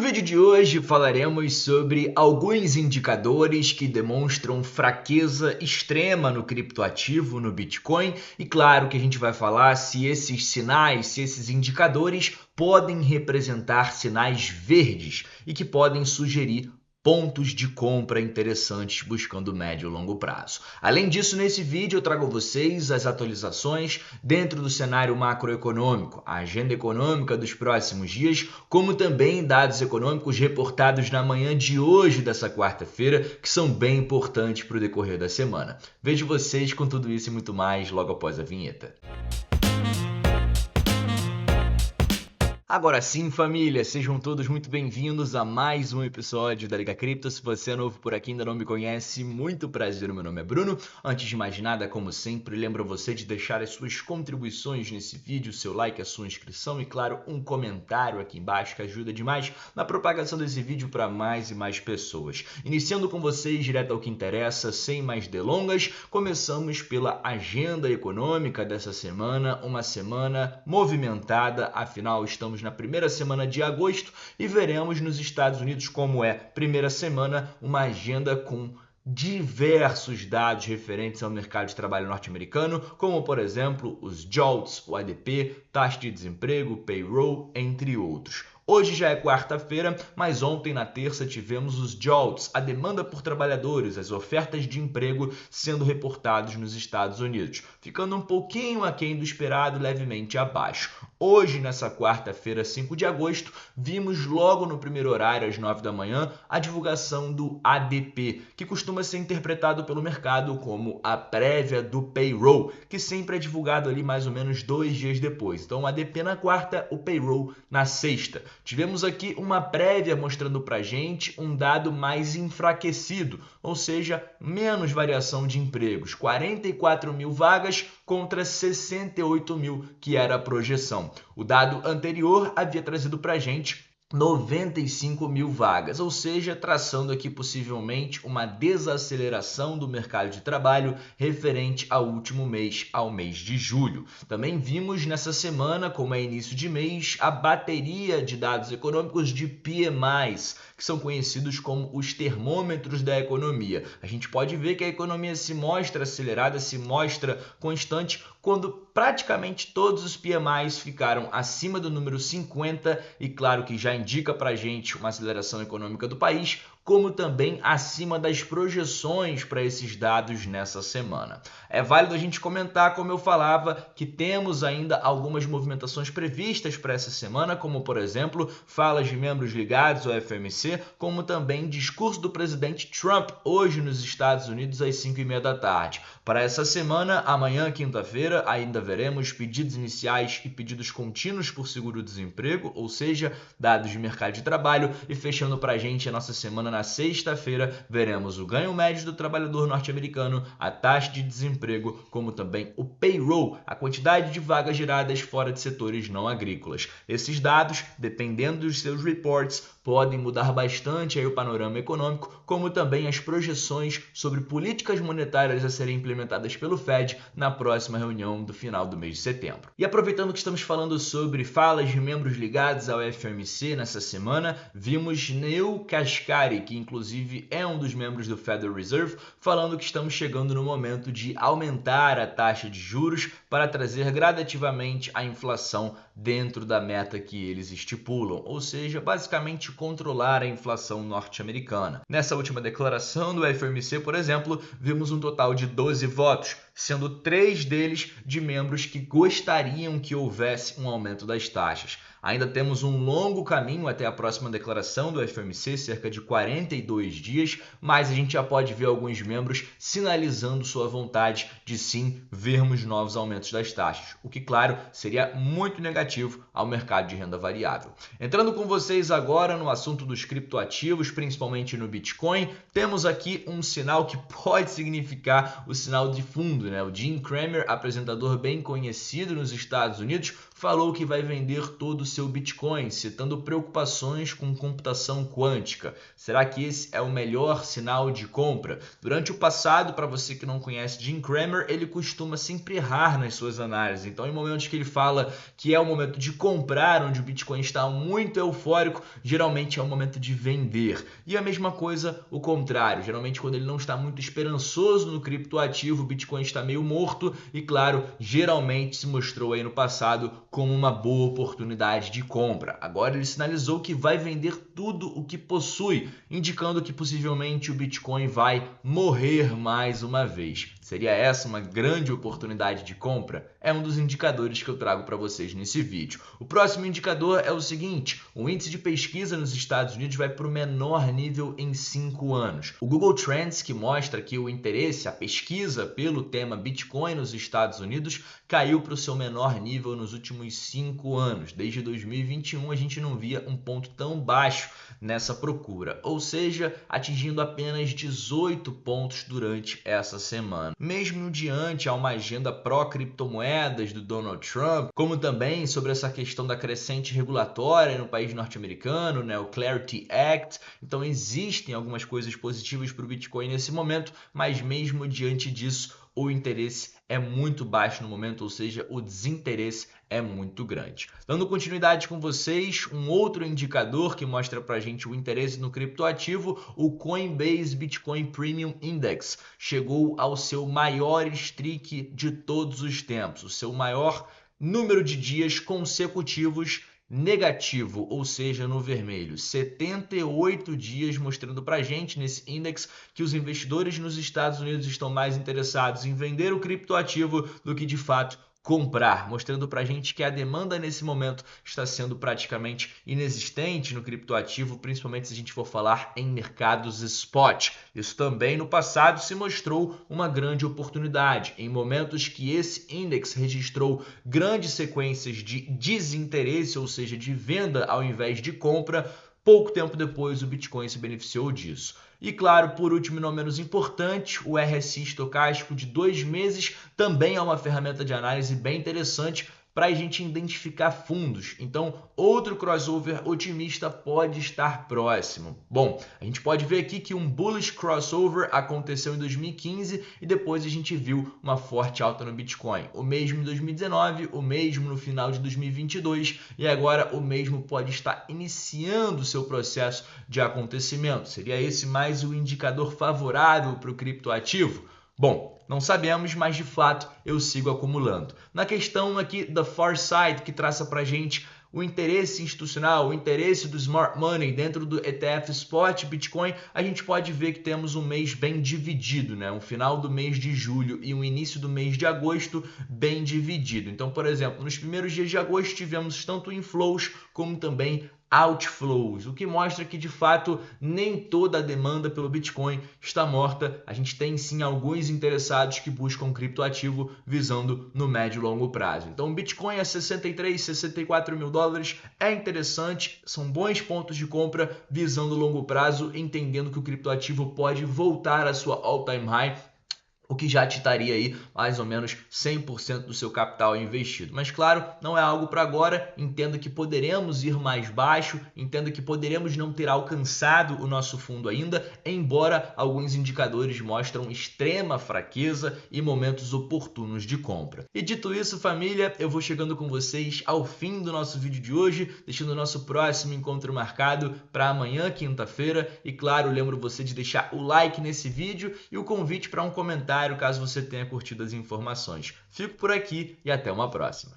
vídeo de hoje falaremos sobre alguns indicadores que demonstram fraqueza extrema no criptoativo, no Bitcoin, e claro que a gente vai falar se esses sinais, se esses indicadores podem representar sinais verdes e que podem sugerir pontos de compra interessantes buscando médio e longo prazo. Além disso, nesse vídeo eu trago a vocês as atualizações dentro do cenário macroeconômico, a agenda econômica dos próximos dias, como também dados econômicos reportados na manhã de hoje, dessa quarta-feira, que são bem importantes para o decorrer da semana. Vejo vocês com tudo isso e muito mais logo após a vinheta. Agora sim, família, sejam todos muito bem-vindos a mais um episódio da Liga Cripto. Se você é novo por aqui e ainda não me conhece, muito prazer, meu nome é Bruno. Antes de mais nada, como sempre, lembro você de deixar as suas contribuições nesse vídeo, seu like, a sua inscrição e, claro, um comentário aqui embaixo que ajuda demais na propagação desse vídeo para mais e mais pessoas. Iniciando com vocês, direto ao que interessa, sem mais delongas, começamos pela agenda econômica dessa semana, uma semana movimentada, afinal estamos na primeira semana de agosto e veremos nos Estados Unidos, como é primeira semana, uma agenda com diversos dados referentes ao mercado de trabalho norte-americano, como por exemplo os JOLTS, o ADP, taxa de desemprego, payroll, entre outros. Hoje já é quarta-feira, mas ontem na terça tivemos os JOLTS, a demanda por trabalhadores, as ofertas de emprego sendo reportados nos Estados Unidos, ficando um pouquinho aquém do esperado, levemente abaixo. Hoje, nessa quarta-feira, 5 de agosto, vimos logo no primeiro horário, às 9 da manhã, a divulgação do ADP, que costuma ser interpretado pelo mercado como a prévia do payroll, que sempre é divulgado ali mais ou menos 2 dias depois. Então, o ADP na quarta, o payroll na sexta. Tivemos aqui uma prévia mostrando pra gente um dado mais enfraquecido, ou seja, menos variação de empregos, 44 mil vagas contra 68 mil que era a projeção. O dado anterior havia trazido pra gente 95 mil vagas, ou seja, traçando aqui possivelmente uma desaceleração do mercado de trabalho referente ao último mês, ao mês de julho. Também vimos nessa semana, como é início de mês, a bateria de dados econômicos de PMIs, que são conhecidos como os termômetros da economia. A gente pode ver que a economia se mostra acelerada, se mostra constante, quando praticamente todos os PMIs ficaram acima do número 50 e claro que já indica para a gente uma aceleração econômica do país, como também acima das projeções para esses dados nessa semana. É válido a gente comentar, como eu falava, que temos ainda algumas movimentações previstas para essa semana, como por exemplo, falas de membros ligados ao FOMC, como também discurso do presidente Trump hoje nos Estados Unidos às 5h30 da tarde. Para essa semana, amanhã, quinta-feira, ainda veremos pedidos iniciais e pedidos contínuos por seguro-desemprego, ou seja, dados de mercado de trabalho, e fechando para a gente a nossa semana na sexta-feira, veremos o ganho médio do trabalhador norte-americano, a taxa de desemprego, como também o payroll, a quantidade de vagas geradas fora de setores não agrícolas. Esses dados, dependendo dos seus reports, podem mudar bastante aí o panorama econômico, como também as projeções sobre políticas monetárias a serem implementadas pelo Fed na próxima reunião do final do mês de setembro. E aproveitando que estamos falando sobre falas de membros ligados ao FOMC nessa semana, vimos Neil Kashkari, que inclusive é um dos membros do Federal Reserve, falando que estamos chegando no momento de aumentar a taxa de juros para trazer gradativamente a inflação dentro da meta que eles estipulam, ou seja, basicamente controlar a inflação norte-americana. Nessa última declaração do FOMC, por exemplo, vimos um total de 12 votos, sendo 3 deles de membros que gostariam que houvesse um aumento das taxas. Ainda temos um longo caminho até a próxima declaração do FOMC, cerca de 42 dias, mas a gente já pode ver alguns membros sinalizando sua vontade de sim vermos novos aumentos das taxas, o que, claro, seria muito negativo ao mercado de renda variável. Entrando com vocês agora no assunto dos criptoativos, principalmente no Bitcoin, temos aqui um sinal que pode significar o sinal de fundo, né? O Jim Cramer, apresentador bem conhecido nos Estados Unidos, falou que vai vender todo o seu Bitcoin, citando preocupações com computação quântica. Será que esse é o melhor sinal de compra? Durante o passado, para você que não conhece Jim Cramer, ele costuma sempre errar nas suas análises. Então, em momentos que ele fala que é o momento de comprar, onde o Bitcoin está muito eufórico, geralmente é o momento de vender. E a mesma coisa, o contrário. Geralmente, quando ele não está muito esperançoso no criptoativo, o Bitcoin está meio morto e, claro, geralmente se mostrou aí no passado como uma boa oportunidade de compra. Agora ele sinalizou que vai vender tudo o que possui, indicando que possivelmente o Bitcoin vai morrer mais uma vez. Seria essa uma grande oportunidade de compra? É um dos indicadores que eu trago para vocês nesse vídeo. O próximo indicador é o seguinte: o índice de pesquisa nos Estados Unidos vai para o menor nível em 5 anos. O Google Trends, que mostra que o interesse, a pesquisa pelo tema Bitcoin nos Estados Unidos, caiu para o seu menor nível nos últimos 5 anos. Desde 2021 a gente não via um ponto tão baixo nessa procura, ou seja, atingindo apenas 18 pontos durante essa semana. Mesmo diante a uma agenda pró-criptomoedas do Donald Trump, como também sobre essa questão da crescente regulatória no país norte-americano, né, o Clarity Act, então existem algumas coisas positivas para o Bitcoin nesse momento, mas mesmo diante disso, o interesse é muito baixo no momento, ou seja, o desinteresse é muito grande. Dando continuidade com vocês, um outro indicador que mostra pra gente o interesse no criptoativo, o Coinbase Bitcoin Premium Index, chegou ao seu maior streak de todos os tempos, o seu maior número de dias consecutivos negativo, ou seja, no vermelho. 78 dias mostrando pra gente nesse index que os investidores nos Estados Unidos estão mais interessados em vender o criptoativo do que de fato comprar, mostrando pra gente que a demanda nesse momento está sendo praticamente inexistente no criptoativo, principalmente se a gente for falar em mercados spot. Isso também no passado se mostrou uma grande oportunidade. Em momentos que esse index registrou grandes sequências de desinteresse, ou seja, de venda ao invés de compra, pouco tempo depois o Bitcoin se beneficiou disso. E claro, por último e não menos importante, o RSI estocástico de 2 meses também é uma ferramenta de análise bem interessante para a gente identificar fundos. Então, outro crossover otimista pode estar próximo. Bom, a gente pode ver aqui que um bullish crossover aconteceu em 2015 e depois a gente viu uma forte alta no Bitcoin. O mesmo em 2019, o mesmo no final de 2022 e agora o mesmo pode estar iniciando seu processo de acontecimento. Seria esse mais o indicador favorável para o criptoativo? Bom, não sabemos, mas de fato eu sigo acumulando. Na questão aqui da Farsight, que traça para a gente o interesse institucional, o interesse do Smart Money dentro do ETF Spot Bitcoin, a gente pode ver que temos um mês bem dividido, né? Um final do mês de julho e um início do mês de agosto bem dividido. Então, por exemplo, nos primeiros dias de agosto tivemos tanto inflows como também outflows, o que mostra que de fato nem toda a demanda pelo Bitcoin está morta. A gente tem sim alguns interessados que buscam criptoativo visando no médio e longo prazo. Então o Bitcoin a 63, 64 mil dólares é interessante, são bons pontos de compra visando o longo prazo, entendendo que o criptoativo pode voltar à sua all-time high, o que já te daria aí mais ou menos 100% do seu capital investido. Mas claro, não é algo para agora, entenda que poderemos ir mais baixo, entenda que poderemos não ter alcançado o nosso fundo ainda, embora alguns indicadores mostram extrema fraqueza e momentos oportunos de compra. E dito isso, família, eu vou chegando com vocês ao fim do nosso vídeo de hoje, deixando o nosso próximo encontro marcado para amanhã, quinta-feira, e claro, lembro você de deixar o like nesse vídeo e o convite para um comentário caso você tenha curtido as informações. Fico por aqui e até uma próxima.